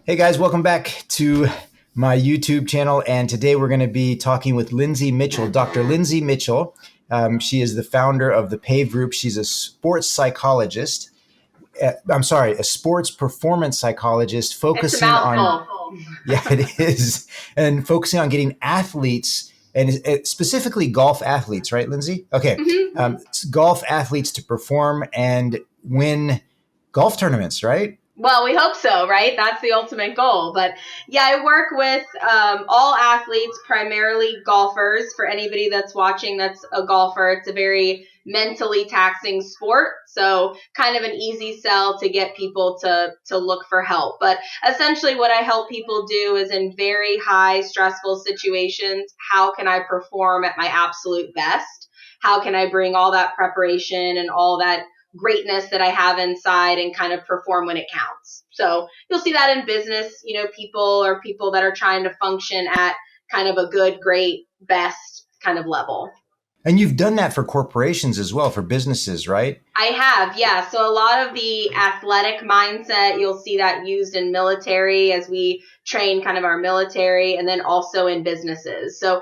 Hey guys, welcome back to my YouTube channel. And today we're going to be talking with Lindsay Mitchell, Dr. Lindsay Mitchell. She is the founder of the PAVE Group. She's a sports psychologist. A sports performance psychologist It's a focusing on, mouthful. yeah, it is, and focusing on getting athletes and specifically golf athletes, right, Lindsay? Okay. Mhm. Golf athletes to perform and win golf tournaments, right? Well, we hope so, right? That's the ultimate goal. But yeah, I work with all athletes, primarily golfers. For anybody that's watching that's a golfer, it's a very mentally taxing sport. So kind of an easy sell to get people to look for help. But essentially what I help people do is in very high stressful situations, how can I perform at my absolute best? How can I bring all that preparation and all that greatness that I have inside and kind of perform when it counts? So you'll see that in business, people that are trying to function at kind of a good, great, best kind of level. And you've done that for corporations as well, for businesses, right? I have, yeah. So a lot of the athletic mindset, you'll see that used in military as we train kind of our military, and then also in businesses. So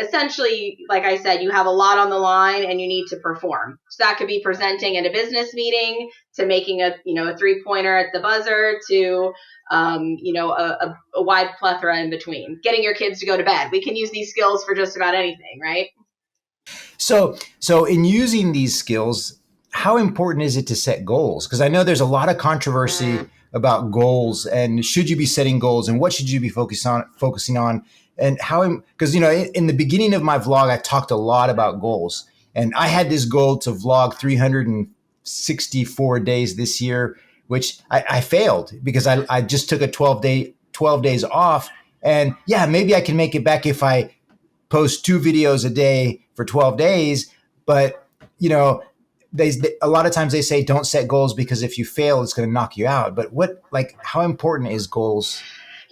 essentially, like I said, you have a lot on the line and you need to perform. So that could be presenting at a business meeting, to making a 3-pointer at the buzzer, to a wide plethora in between. Getting your kids to go to bed. We can use these skills for just about anything, right? So in using these skills, how important is it to set goals? Because I know there's a lot of controversy about goals, and should you be setting goals, and what should you be focusing on, and how? Because in the beginning of my vlog, I talked a lot about goals, and I had this goal to vlog 364 days this year, which I failed because I just took a 12 days off, and yeah, maybe I can make it back if I post 2 videos a day for 12 days. But, a lot of times they say don't set goals because if you fail, it's going to knock you out. But how important is goals?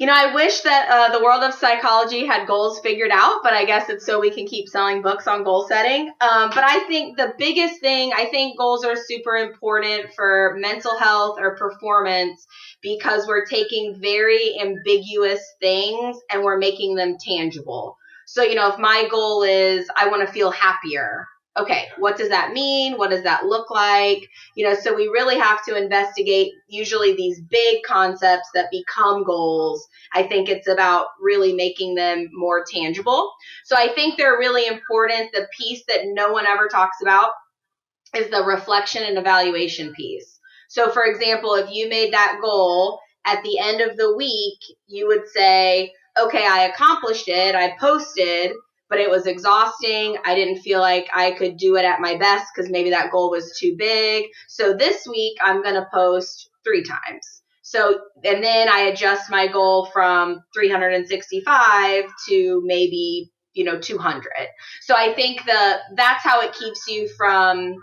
I wish that the world of psychology had goals figured out, but I guess it's so we can keep selling books on goal setting. But I think the biggest thing, I think goals are super important for mental health or performance, because we're taking very ambiguous things and we're making them tangible. So, if my goal is I want to feel happier, okay, what does that mean? What does that look like? So we really have to investigate usually these big concepts that become goals. I think it's about really making them more tangible. So I think they're really important. The piece that no one ever talks about is the reflection and evaluation piece. So for example, if you made that goal at the end of the week, you would say, okay, I accomplished it, I posted, but it was exhausting. I didn't feel like I could do it at my best because maybe that goal was too big. So this week I'm going to post 3 times. So, and then I adjust my goal from 365 to maybe 200. So I think that's how it keeps you from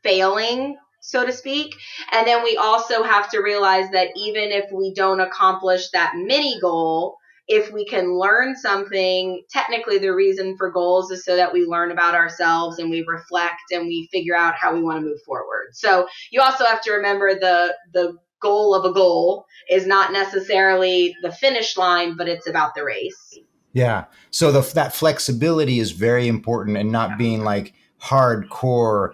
failing, so to speak. And then we also have to realize that even if we don't accomplish that mini goal, if we can learn something, technically the reason for goals is so that we learn about ourselves and we reflect and we figure out how we want to move forward. So you also have to remember the goal of a goal is not necessarily the finish line, but it's about the race. Yeah. So that flexibility is very important, and not being like hardcore,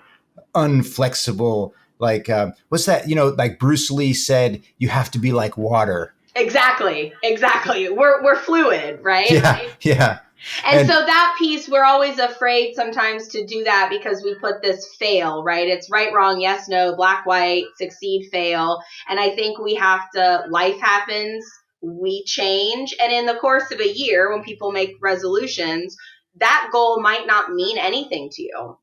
unflexible. Like, what's that? Like Bruce Lee said, you have to be like water. Exactly. We're fluid, right? Yeah. Yeah. And so that piece, we're always afraid sometimes to do that because we put this fail, right? It's right, wrong, yes, no, black, white, succeed, fail. And I think we have to, life happens, we change. And in the course of a year, when people make resolutions, that goal might not mean anything to you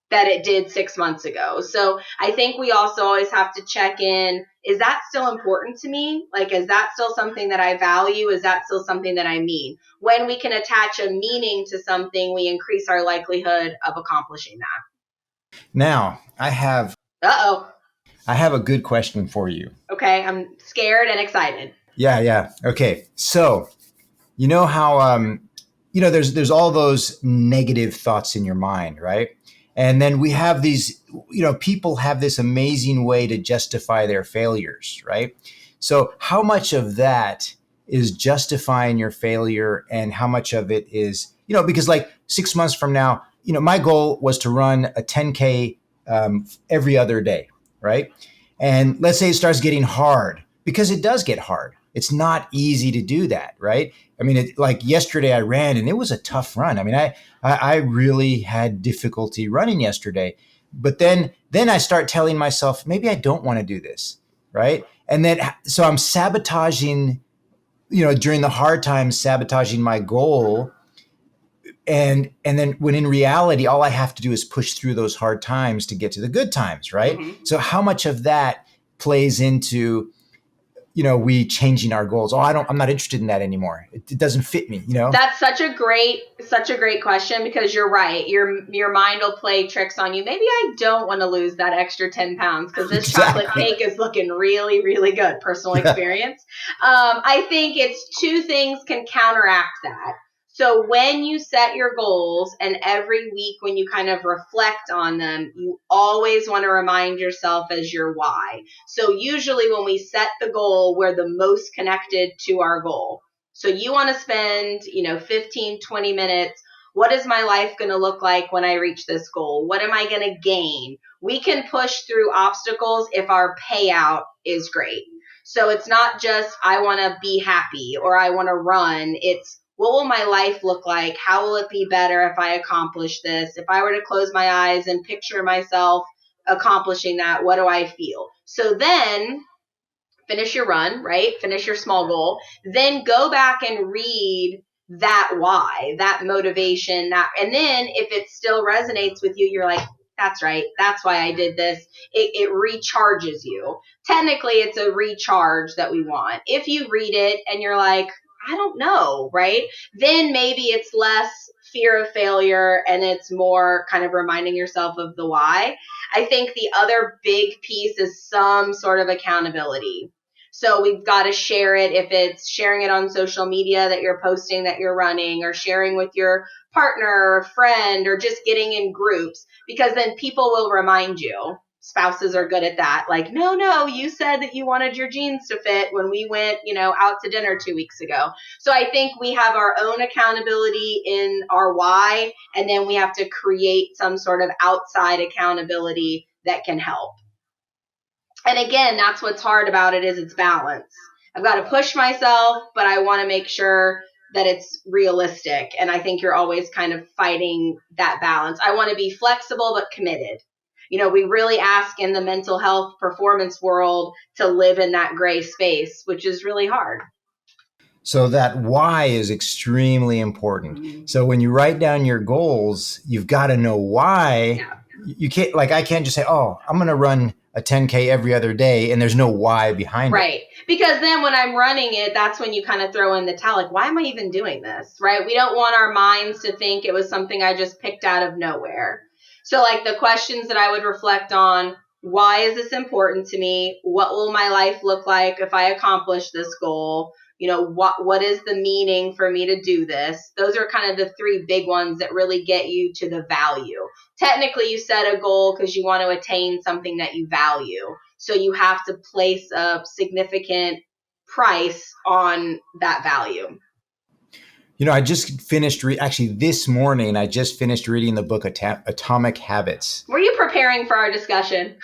that it did 6 months ago. So I think we also always have to check in, is that still important to me? Like, is that still something that I value? Is that still something that I mean? When we can attach a meaning to something, we increase our likelihood of accomplishing that. Now, I have Uh-oh. a good question for you. Okay, I'm scared and excited. Yeah. Okay. So, you know how there's all those negative thoughts in your mind, right? And then we have these, people have this amazing way to justify their failures, right? So how much of that is justifying your failure, and how much of it is, because like 6 months from now, my goal was to run a 10K every other day, right? And let's say it starts getting hard, because it does get hard. It's not easy to do that, right? I mean, like yesterday I ran and it was a tough run. I mean, I really had difficulty running yesterday, but then I start telling myself, maybe I don't want to do this, right? And then, so I'm sabotaging, during the hard times, sabotaging my goal. And then when in reality, all I have to do is push through those hard times to get to the good times, right? Mm-hmm. So how much of that plays into, we changing our goals? Oh, I'm not interested in that anymore. It doesn't fit me, That's such a great question, because you're right. Your mind will play tricks on you. Maybe I don't want to lose that extra 10 pounds because this chocolate cake is looking really, really good. Personal experience. I think it's two things can counteract that. So when you set your goals, and every week when you kind of reflect on them, you always want to remind yourself as your why. So usually when we set the goal, we're the most connected to our goal. So you want to spend, 15, 20 minutes. What is my life going to look like when I reach this goal? What am I going to gain? We can push through obstacles if our payout is great. So it's not just, I want to be happy or I want to run. It's, what will my life look like? How will it be better if I accomplish this? If I were to close my eyes and picture myself accomplishing that, what do I feel? So then finish your run, right? Finish your small goal. Then go back and read that why, that motivation, and then if it still resonates with you, you're like, that's right. That's why I did this. It recharges you. Technically, it's a recharge that we want. If you read it and you're like, I don't know, right? Then maybe it's less fear of failure and it's more kind of reminding yourself of the why. I think the other big piece is some sort of accountability. So we've got to share it. If it's sharing it on social media that you're posting that you're running, or sharing with your partner or friend, or just getting in groups, because then people will remind you. Spouses are good at that. Like, no, you said that you wanted your jeans to fit when we went, out to dinner 2 weeks ago. So I think we have our own accountability in our why, and then we have to create some sort of outside accountability that can help. And again, that's what's hard about it, is it's balance. I've got to push myself, but I want to make sure that it's realistic. And I think you're always kind of fighting that balance. I want to be flexible, but committed. We really ask in the mental health performance world to live in that gray space, which is really hard. So that why is extremely important. Mm-hmm. So when you write down your goals, you've got to know why. Yeah. You can't, like, I can't just say, oh, I'm going to run a 10K every other day, and there's no why behind it. Right. Because then when I'm running it, that's when you kind of throw in the towel, like, why am I even doing this? Right. We don't want our minds to think it was something I just picked out of nowhere. So like the questions that I would reflect on, why is this important to me? What will my life look like if I accomplish this goal? What is the meaning for me to do this? Those are kind of the three big ones that really get you to the value. Technically, you set a goal because you want to attain something that you value. So you have to place a significant price on that value. I just finished, actually this morning, I just finished reading the book Atomic Habits. Were you preparing for our discussion?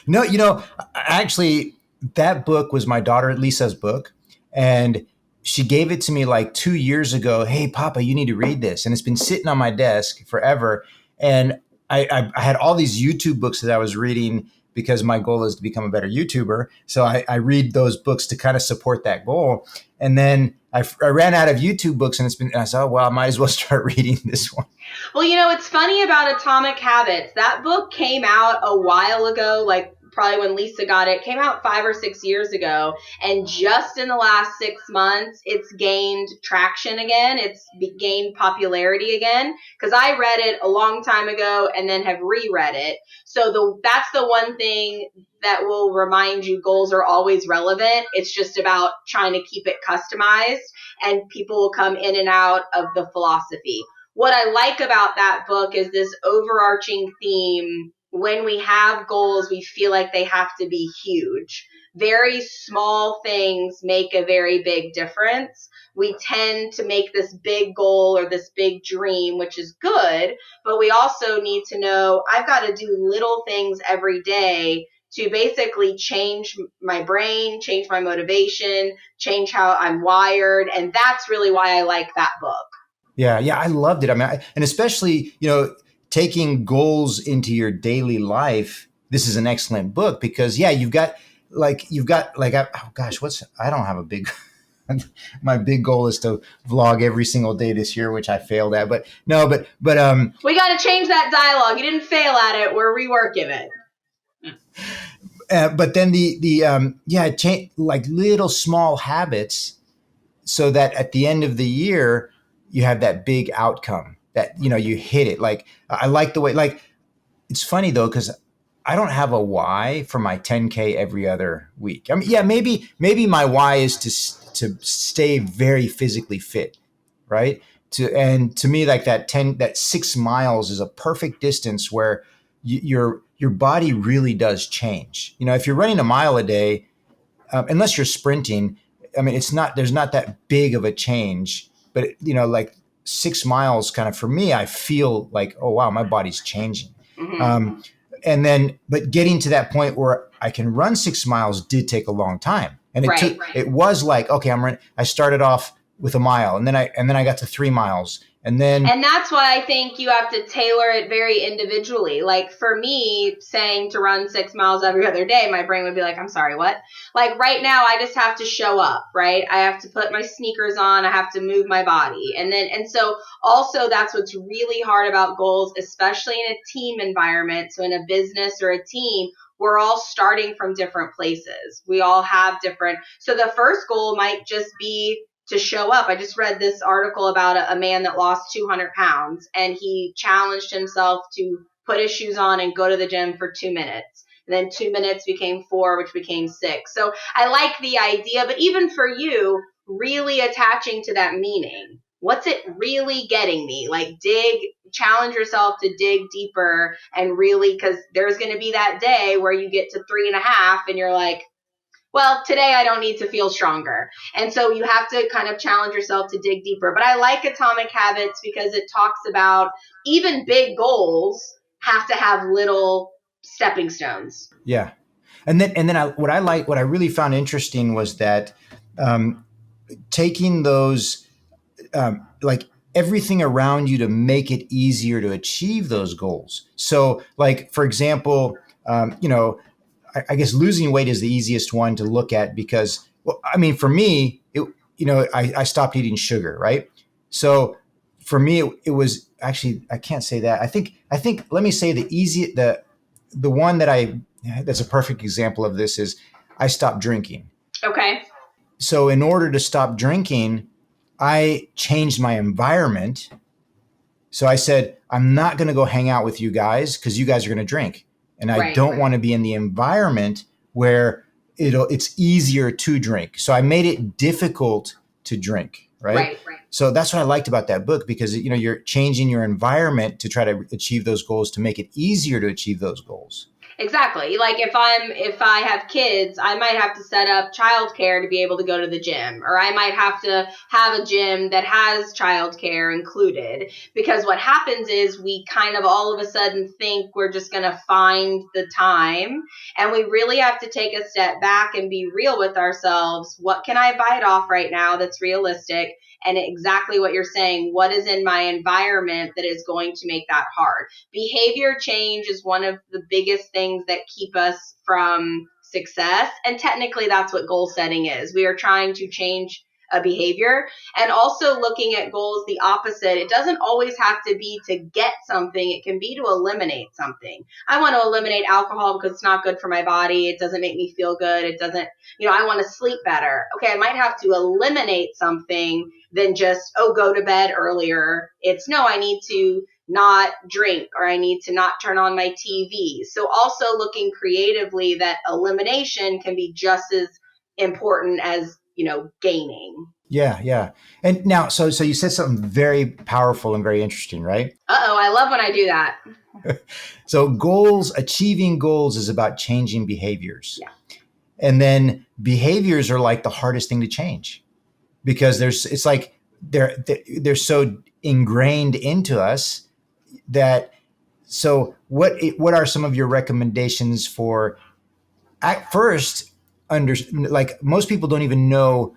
No, actually, that book was my daughter Lisa's book, and she gave it to me like 2 years ago. Hey, Papa, you need to read this. And it's been sitting on my desk forever. And I had all these YouTube books that I was reading because my goal is to become a better YouTuber. So I read those books to kind of support that goal. And then I ran out of YouTube books, and I said, oh, well, I might as well start reading this one. Well, it's funny about Atomic Habits. That book came out a while ago, like probably when Lisa got it, came out 5 or 6 years ago. And just in the last 6 months, it's gained traction again. It's gained popularity again, because I read it a long time ago and then have reread it. So that's the one thing that will remind you goals are always relevant. It's just about trying to keep it customized, and people will come in and out of the philosophy. What I like about that book is this overarching theme. When we have goals, we feel like they have to be huge. very small things make a very big difference. We tend to make this big goal or this big dream, which is good, but we also need to know I've got to do little things every day to basically change my brain, change my motivation, change how I'm wired. And that's really why I like that book. Yeah, yeah, I loved it. I mean, and especially, taking goals into your daily life. This is an excellent book because, yeah, oh gosh, I don't have a big, my big goal is to vlog every single day this year, which I failed at. But no, we got to change that dialogue. You didn't fail at it. We're reworking it. But then change like little small habits so that at the end of the year, you have that big outcome that, you hit it. Like, I like the way, like, it's funny though, because I don't have a why for my 10K every other week. I mean, yeah, maybe my why is to stay very physically fit, right? To me, like that 6 miles is a perfect distance where your body really does change. If you're running a mile a day, unless you're sprinting, I mean, there's not that big of a change, but like 6 miles kind of for me, I feel like, oh, wow, my body's changing. Mm-hmm. But getting to that point where I can run 6 miles did take a long time. And it was like, okay, I started off with a mile and then I got to 3 miles. And that's why I think you have to tailor it very individually. Like for me, saying to run 6 miles every other day, my brain would be like, I'm sorry, what? Like right now, I just have to show up, right? I have to put my sneakers on. I have to move my body. And so also that's what's really hard about goals, especially in a team environment. So in a business or a team, we're all starting from different places. We all have different. So the first goal might just be to show up. I just read this article about a man that lost 200 pounds and he challenged himself to put his shoes on and go to the gym for 2 minutes. And then 2 minutes became 4, which became 6. So I like the idea, but even for you, really attaching to that meaning. What's it really getting me? Like challenge yourself to dig deeper and really, because there's going to be that day where you get to 3.5 and you're like, well, today I don't need to feel stronger. And so you have to kind of challenge yourself to dig deeper. But I like Atomic Habits because it talks about even big goals have to have little stepping stones. Yeah. And then what I really found interesting was that taking those, like everything around you to make it easier to achieve those goals. So like, for example, I guess losing weight is the easiest one to look at because, well, I mean, for me, I stopped eating sugar, right? So for me, it was actually, I can't say that. I think, let me say the one that's a perfect example of this is I stopped drinking. Okay. So in order to stop drinking, I changed my environment. So I said, I'm not going to go hang out with you guys because you guys are going to drink. And I don't want to be in the environment where it's easier to drink. So I made it difficult to drink, right? So that's what I liked about that book because, you're changing your environment to try to achieve those goals to make it easier to achieve those goals. Exactly. Like if I have kids, I might have to set up childcare to be able to go to the gym, or I might have to have a gym that has childcare included, because what happens is we kind of all of a sudden think we're just going to find the time, and we really have to take a step back and be real with ourselves. What can I bite off right now that's realistic? And exactly what you're saying, what is in my environment that is going to make that hard? Behavior change is one of the biggest things that keep us from success. And technically, that's what goal setting is. We are trying to change a behavior, and also looking at goals the opposite. It doesn't always have to be to get something. It can be to eliminate something. I want to eliminate alcohol because it's not good for my body. It doesn't make me feel good. It doesn't, I want to sleep better. Okay, I might have to eliminate something than just, go to bed earlier. It's no, I need to not drink, or I need to not turn on my TV. So also looking creatively that elimination can be just as important as gaining. Yeah. And now, so you said something very powerful and very interesting, right? I love when I do that. So achieving goals is about changing behaviors. Yeah. And then behaviors are like the hardest thing to change because it's like they're so ingrained into us that. So what are some of your recommendations for at first like most people don't even know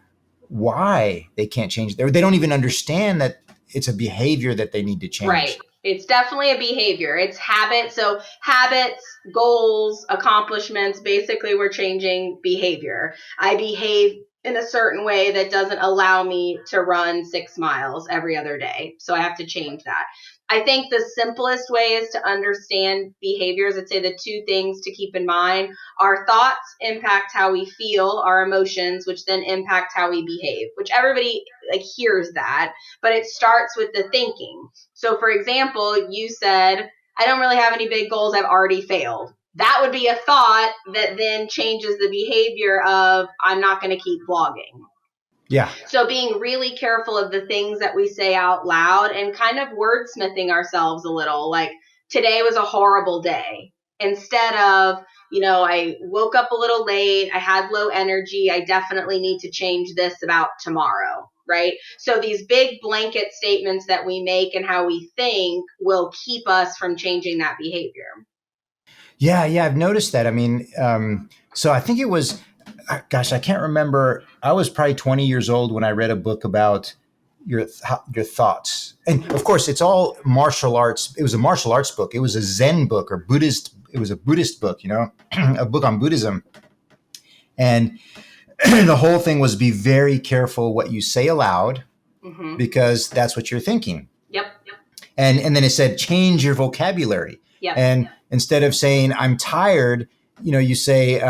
why they can't change they don't even understand that it's a behavior that they need to Right. change. It's definitely a behavior. It's habit. So habits, goals, accomplishments, basically we're changing behavior. I behave in a certain way that doesn't allow me to run 6 miles every other day. So I have to change that. I think the simplest way is to understand behaviors. I'd say the two things to keep in mind: our thoughts impact how we feel, our emotions, which then impact how we behave, which everybody like hears that, but it starts with the thinking. So for example, you said, I don't really have any big goals. I've already failed. That would be a thought that then changes the behavior of, I'm not going to keep blogging. Yeah. So being really careful of the things that we say out loud and kind of wordsmithing ourselves a little, like today was a horrible day, instead of, I woke up a little late, I had low energy, I definitely need to change this about tomorrow, right? So these big blanket statements that we make and how we think will keep us from changing that behavior. Yeah, I've noticed that. I mean, so I think it was, gosh, I can't remember. I was probably 20 years old when I read a book about your thoughts, and of course, it's all martial arts. It was a martial arts book. It was a Zen book or Buddhist. It was a Buddhist book, a book on Buddhism, and the whole thing was be very careful what you say aloud because that's what you're thinking. Yep. And then it said change your vocabulary. Yep. And instead of saying I'm tired, you say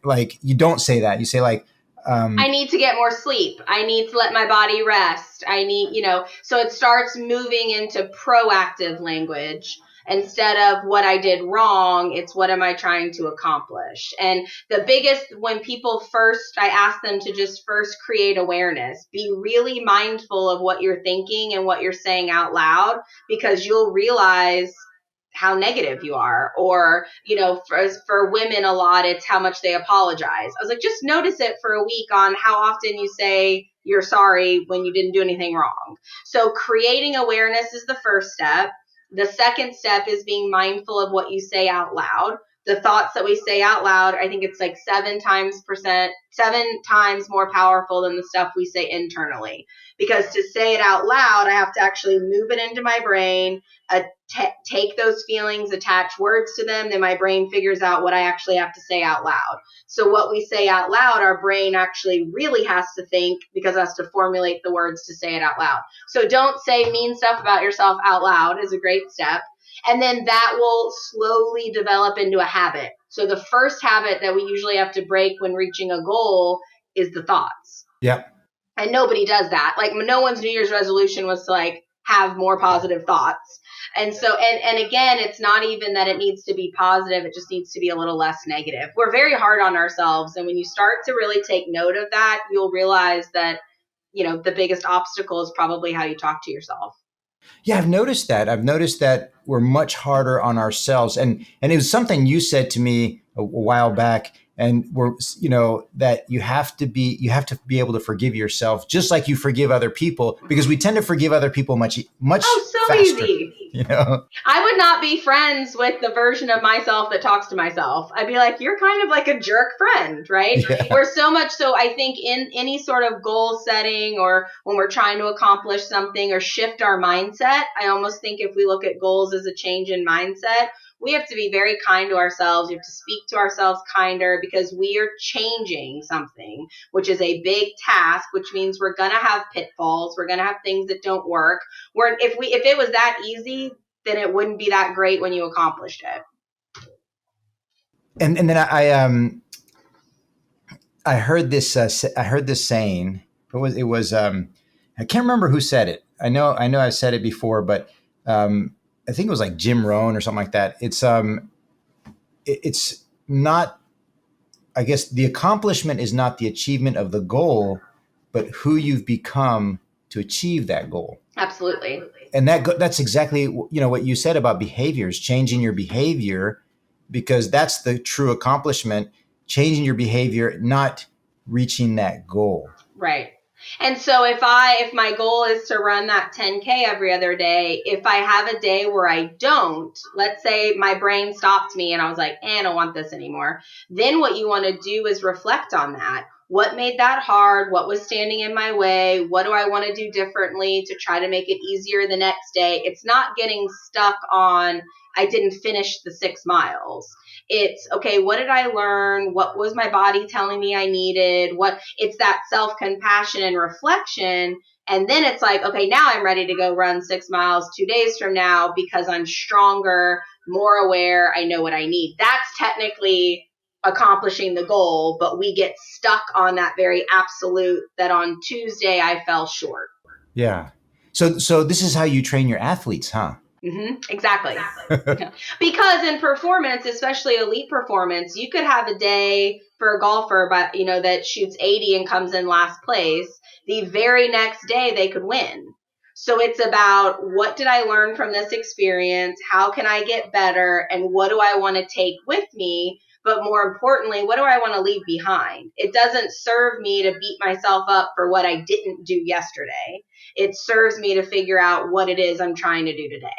like you don't say that. You say like I need to get more sleep. I need to let my body rest. I need, so it starts moving into proactive language. Instead of what I did wrong, it's what am I trying to accomplish? And the biggest, when people first, I ask them to just first create awareness. Be really mindful of what you're thinking and what you're saying out loud, because you'll realize how negative you are. Or, for women, a lot, it's how much they apologize. I was like, just notice it for a week on how often you say you're sorry when you didn't do anything wrong. So creating awareness is the first step. The second step is being mindful of what you say out loud. The thoughts that we say out loud, I think it's like 7 times more powerful than the stuff we say internally. Because to say it out loud, I have to actually move it into my brain, take those feelings, attach words to them, then my brain figures out what I actually have to say out loud. So what we say out loud, our brain actually really has to think, because it has to formulate the words to say it out loud. So don't say mean stuff about yourself out loud is a great step. And then that will slowly develop into a habit. So the first habit that we usually have to break when reaching a goal is the thoughts. Yep. And nobody does that. Like no one's New Year's resolution was to like have more positive thoughts. And so, and again, it's not even that it needs to be positive. It just needs to be a little less negative. We're very hard on ourselves. And when you start to really take note of that, you'll realize that, the biggest obstacle is probably how you talk to yourself. Yeah, I've noticed that. I've noticed that we're much harder on ourselves. And it was something you said to me a while back. And that you have to be able to forgive yourself just like you forgive other people, because we tend to forgive other people much so faster. Easy. I would not be friends with the version of myself that talks to myself. I'd be like, you're kind of like a jerk friend, right? Yeah. We're so much so, I think in any sort of goal setting or when we're trying to accomplish something or shift our mindset, I almost think if we look at goals as a change in mindset, we have to be very kind to ourselves. We have to speak to ourselves kinder, because we are changing something, which is a big task, which means we're going to have pitfalls. We're going to have things that don't work. If it was that easy, then it wouldn't be that great when you accomplished it. And then I heard this saying. It was I can't remember who said it. I know I've said it before, but I think it was like Jim Rohn or something like that. It's not, I guess the accomplishment is not the achievement of the goal, but who you've become to achieve that goal. Absolutely. And that's exactly, what you said about behaviors, changing your behavior, because that's the true accomplishment. changing your behavior, not reaching that goal. Right. And so if my goal is to run that 10K every other day, if I have a day where I don't, let's say my brain stopped me and I was like, I don't want this anymore. Then what you want to do is reflect on that. What made that hard? What was standing in my way? What do I want to do differently to try to make it easier the next day? It's not getting stuck on, I didn't finish the 6 miles. It's, okay, what did I learn? What was my body telling me I needed? It's that self-compassion and reflection. And then it's like, okay, now I'm ready to go run 6 miles 2 days from now because I'm stronger, more aware. I know what I need. That's technically accomplishing the goal, but we get stuck on that very absolute that on Tuesday I fell short. Yeah. So this is how you train your athletes, huh? Mm-hmm. Exactly. Because in performance, especially elite performance, you could have a day for a golfer, but that shoots 80 and comes in last place. The very next day they could win. So it's about, what did I learn from this experience? How can I get better? And what do I want to take with me? But more importantly, what do I want to leave behind? It doesn't serve me to beat myself up for what I didn't do yesterday. It serves me to figure out what it is I'm trying to do today.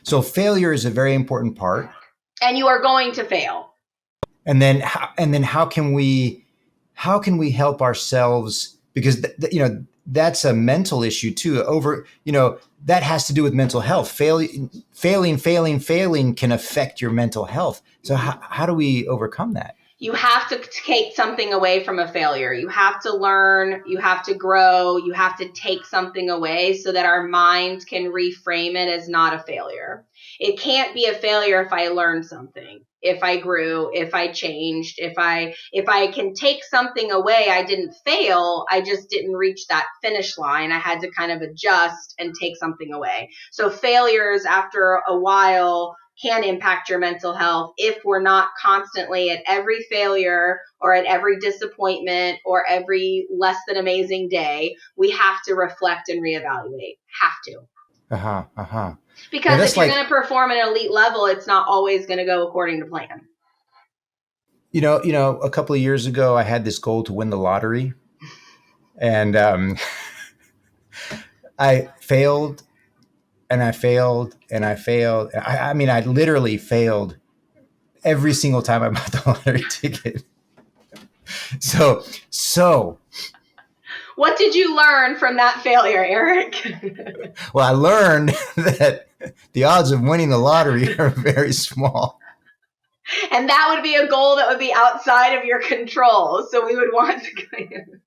So failure is a very important part. And you are going to fail. And then how can we help ourselves? Because that's a mental issue too. That has to do with mental health. Failing can affect your mental health. So how do we overcome that? You have to take something away from a failure. You have to learn, you have to grow, you have to take something away so that our mind can reframe it as not a failure. It can't be a failure if I learned something, if I grew, if I changed, if I can take something away. I didn't fail, I just didn't reach that finish line. I had to kind of adjust and take something away. So failures after a while can impact your mental health if we're not constantly at every failure or at every disappointment or every less than amazing day. We have to reflect and reevaluate. Have to. Because if you're going to perform at an elite level, it's not always going to go according to plan. A couple of years ago, I had this goal to win the lottery, and I failed. And I failed, and I failed. I mean, I literally failed every single time I bought the lottery ticket. So. What did you learn from that failure, Erik? Well, I learned that the odds of winning the lottery are very small. And that would be a goal that would be outside of your control. So we would want to.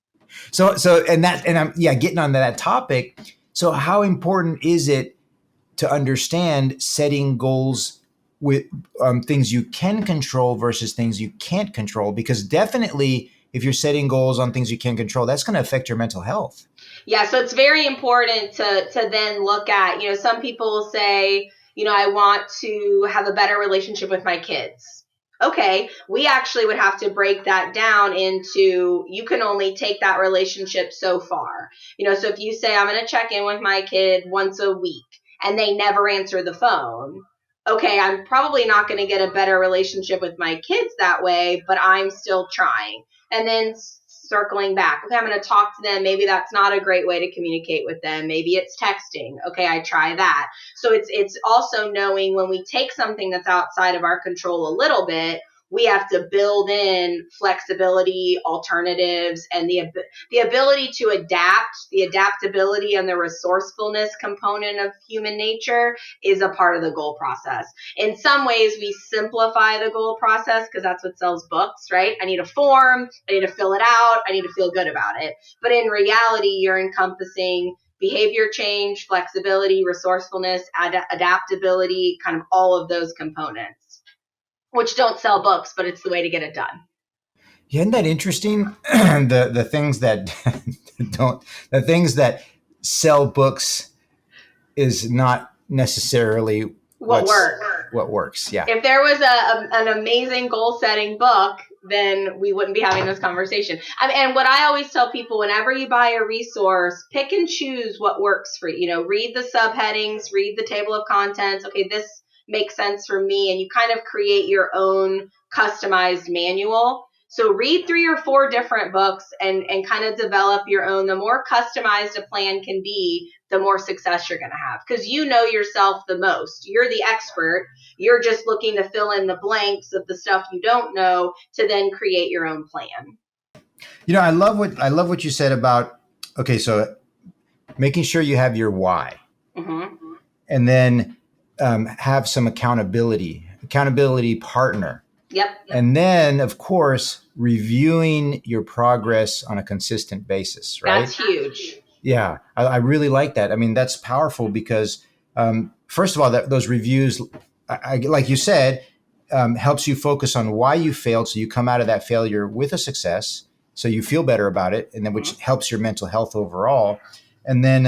I'm getting on that topic. So how important is it to understand setting goals with things you can control versus things you can't control? Because definitely if you're setting goals on things you can't control, that's going to affect your mental health. Yeah, so it's very important to then look at, some people will say, I want to have a better relationship with my kids. Okay, we actually would have to break that down into, you can only take that relationship so far. So if you say, I'm going to check in with my kid once a week, and they never answer the phone, okay, I'm probably not going to get a better relationship with my kids that way, but I'm still trying. And then circling back, okay, I'm going to talk to them. Maybe that's not a great way to communicate with them. Maybe it's texting. Okay, I try that. So it's also knowing when we take something that's outside of our control a little bit, we have to build in flexibility, alternatives, and the ability to adapt. The adaptability and the resourcefulness component of human nature is a part of the goal process. In some ways, we simplify the goal process because that's what sells books, right? I need a form, I need to fill it out, I need to feel good about it. But in reality, you're encompassing behavior change, flexibility, resourcefulness, adaptability, kind of all of those components, which don't sell books, but it's the way to get it done. Yeah, isn't that interesting? the things that the things that sell books is not necessarily what works. What works, yeah. If there was an amazing goal-setting book, then we wouldn't be having this conversation. And what I always tell people, whenever you buy a resource, pick and choose what works for you. Read the subheadings, read the table of contents. Okay, this makes sense for me, and you kind of create your own customized manual. So read 3 or 4 different books and kind of develop your own. The more customized a plan can be, the more success you're going to have, because you know yourself the most. You're the expert. You're just looking to fill in the blanks of the stuff you don't know to then create your own plan. I love what you said about, okay, so making sure you have your why, and then have some accountability partner. Yep. And then, of course, reviewing your progress on a consistent basis, right? That's huge. Yeah, I really like that. I mean, that's powerful because, first of all, those reviews, like you said, helps you focus on why you failed, so you come out of that failure with a success, so you feel better about it, and then which helps your mental health overall, and then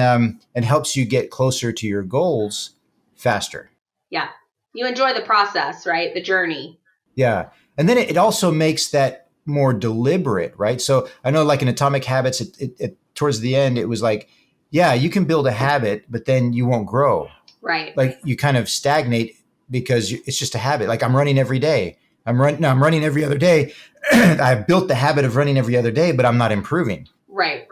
it helps you get closer to your goals faster. Yeah, you enjoy the process, right? The journey. Yeah. And then it also makes that more deliberate, right? So I know, like in Atomic Habits, it towards the end, it was like, yeah, you can build a habit, but then you won't grow. Right. Like you kind of stagnate because it's just a habit. Like I'm running every day. I'm running every other day. I've built the habit of running every other day, but I'm not improving. Right.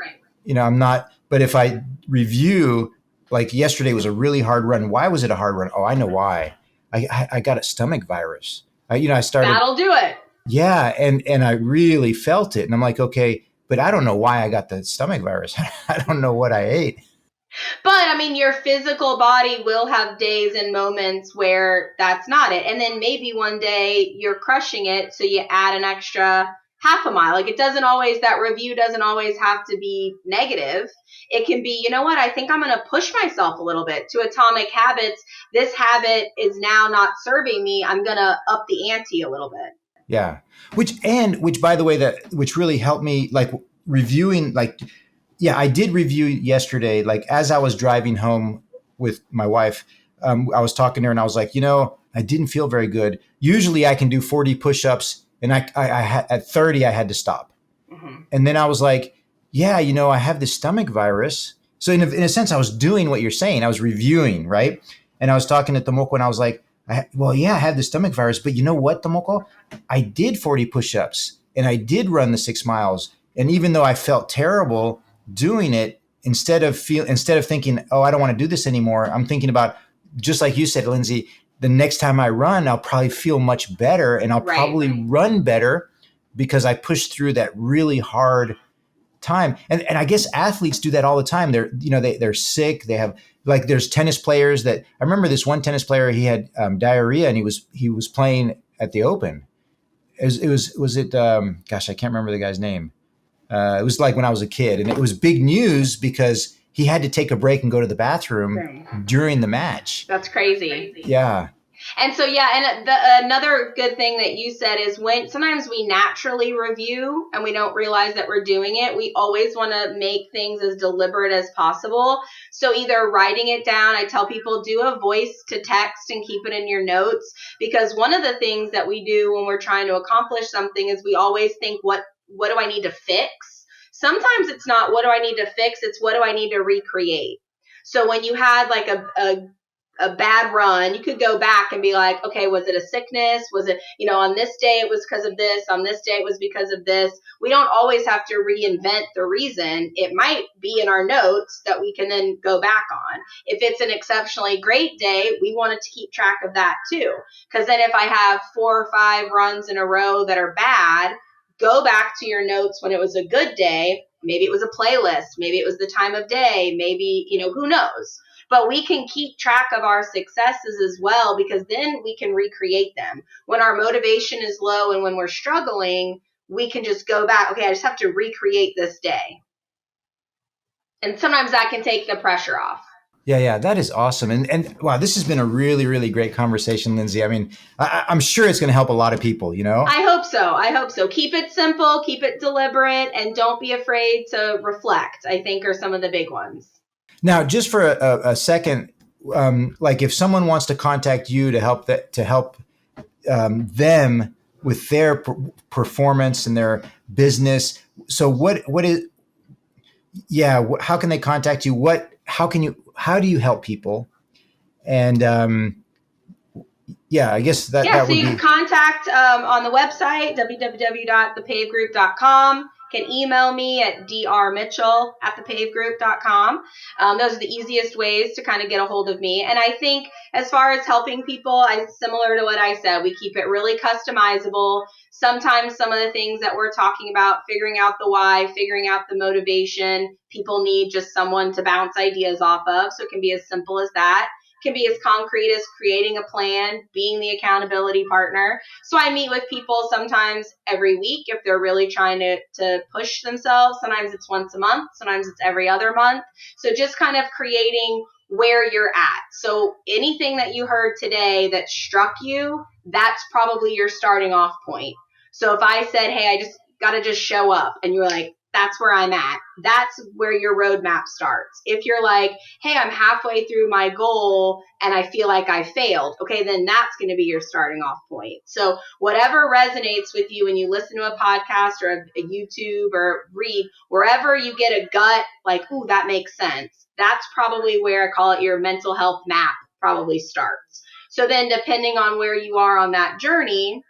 I'm not, but if I review, like yesterday was a really hard run. Why was it a hard run? Oh, I know why. I got a stomach virus. I started. That'll do it. Yeah. And I really felt it. And I'm like, okay, but I don't know why I got the stomach virus. I don't know what I ate. But I mean, your physical body will have days and moments where that's not it. And then maybe one day you're crushing it, so you add an extra half a mile. Like that review doesn't always have to be negative. It can be, you know what, I think I'm going to push myself a little bit to Atomic Habits. This habit is now not serving me. I'm going to up the ante a little bit. Yeah. Which by the way, which really helped me, like reviewing, like, yeah, I did review yesterday, like as I was driving home with my wife, I was talking to her and I was like, I didn't feel very good. Usually I can do 40 push-ups and I had, at 30, I had to stop. And then I was like, yeah, I have this stomach virus. So in a sense, I was doing what you're saying. I was reviewing, right? And I was talking to Tomoko and I was like, I have the stomach virus, but you know what, Tomoko? I did 40 push-ups and I did run the 6 miles. And even though I felt terrible doing it, instead of thinking, oh, I don't want to do this anymore, I'm thinking about, just like you said, Lindsay, the next time I run, I'll probably feel much better and I'll probably run better because I pushed through that really hard time. And I guess athletes do that all the time. They're sick. They have, like, there's tennis players that, I remember this one tennis player, he had diarrhea and he was playing at the Open. I can't remember the guy's name. It was like when I was a kid, and it was big news because he had to take a break and go to the bathroom during the match. That's crazy. Yeah. And so, and another good thing that you said is when sometimes we naturally review and we don't realize that we're doing it, we always want to make things as deliberate as possible. So either writing it down, I tell people do a voice to text and keep it in your notes, because one of the things that we do when we're trying to accomplish something is we always think, what do I need to fix? Sometimes it's not what do I need to fix, it's what do I need to recreate. So when you had like a bad run, you could go back and be like, okay, was it a sickness? Was it, on this day it was because of this, on this day it was because of this. We don't always have to reinvent the reason. It might be in our notes that we can then go back on. If it's an exceptionally great day, we wanted to keep track of that too. Because then if I have 4 or 5 runs in a row that are bad, go back to your notes when it was a good day. Maybe it was a playlist. Maybe it was the time of day. Maybe, who knows? But we can keep track of our successes as well, because then we can recreate them. When our motivation is low and when we're struggling, we can just go back. Okay, I just have to recreate this day. And sometimes that can take the pressure off. Yeah, that is awesome. And wow, this has been a really, really great conversation, Lindsay. I mean, I'm sure it's going to help a lot of people, I hope so. Keep it simple, keep it deliberate, and don't be afraid to reflect, I think, are some of the big ones. Now, just for a second, like if someone wants to contact you to help them with their performance and their business, so how can they contact you? How do you help people? And yeah, I guess Yeah, that so would you can be. contact on the website, www.thepavegroup.com. Can email me at drmitchell@thepavegroup.com. Those are the easiest ways to kind of get a hold of me. And I think as far as helping people, similar to what I said, we keep it really customizable. Sometimes some of the things that we're talking about, figuring out the why, figuring out the motivation, people need just someone to bounce ideas off of. So it can be as simple as that, can be as concrete as creating a plan, being the accountability partner. So I meet with people sometimes every week if they're really trying to push themselves. Sometimes it's once a month, sometimes it's every other month. So just kind of creating where you're at. So anything that you heard today that struck you, that's probably your starting off point. So if I said, hey, I just got to just show up, and you're like, that's where I'm at, that's where your roadmap starts. If you're like, hey, I'm halfway through my goal and I feel like I failed, okay, then that's going to be your starting off point. So whatever resonates with you when you listen to a podcast or a YouTube or read, wherever you get a gut, like, ooh, that makes sense, that's probably where I call it your mental health map probably starts. So then depending on where you are on that journey,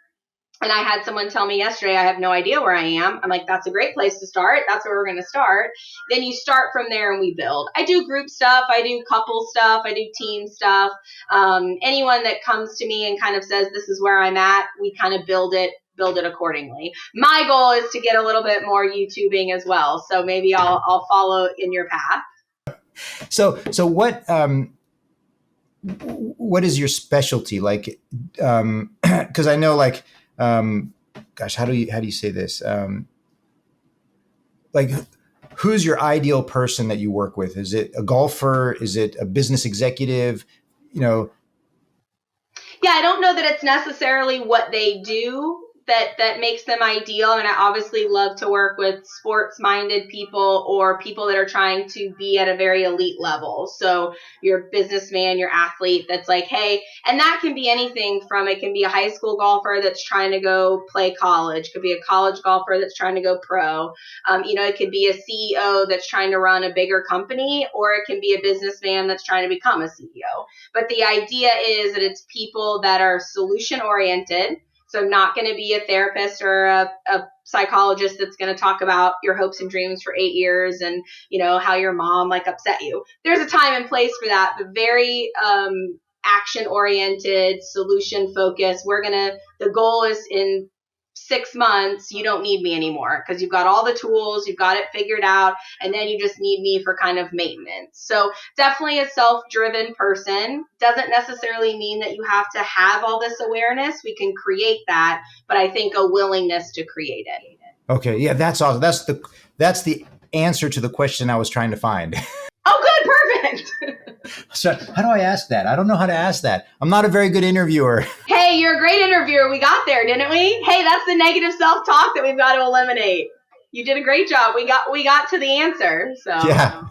and I had someone tell me yesterday, I have no idea where I am. I'm like, that's a great place to start. That's where we're going to start. Then you start from there and we build. I do group stuff. I do couple stuff. I do team stuff. Anyone that comes to me and kind of says, this is where I'm at, we kind of build it accordingly. My goal is to get a little bit more YouTubing as well. So maybe I'll follow in your path. So what is your specialty? Like, because I know, like, gosh, how do you say this? Like, who's your ideal person that you work with? Is it a golfer? Is it a business executive? You know, Yeah, I don't know that it's necessarily what they do that makes them ideal. I mean, I obviously love to work with sports-minded people or people that are trying to be at a very elite level. So your businessman, your athlete that's like, hey, and that can be anything from, it can be a high school golfer that's trying to go play college, it could be a college golfer that's trying to go pro. It could be a CEO that's trying to run a bigger company, or it can be a businessman that's trying to become a CEO. But the idea is that it's people that are solution oriented. So I'm not going to be a therapist or a psychologist that's going to talk about your hopes and dreams for 8 years and, how your mom like upset you. There's a time and place for that, but very action oriented, solution focused. The goal is in 6 months, you don't need me anymore because you've got all the tools, you've got it figured out, and then you just need me for kind of maintenance. So definitely a self-driven person. Doesn't necessarily mean that you have to have all this awareness. We can create that, but I think a willingness to create it. okay, yeah, that's awesome. That's the answer to the question I was trying to find. Oh, good, perfect. So how do I ask that? I don't know how to ask that. I'm not a very good interviewer. Hey, you're a great interviewer. We got there, didn't we? Hey, that's the negative self-talk that we've got to eliminate. You did a great job. We got to the answer. So Yeah.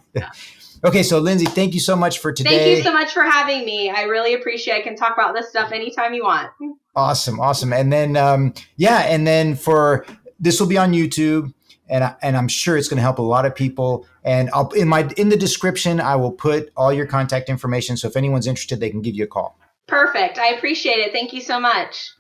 Okay, so Lindsay, thank you so much for today. Thank you so much for having me. I really appreciate it. I can talk about this stuff anytime you want. Awesome. And then and then for this will be on YouTube, and I'm sure it's going to help a lot of people. And I'll in the description I will put all your contact information, so if anyone's interested, they can give you a call. Perfect. I appreciate it. Thank you so much.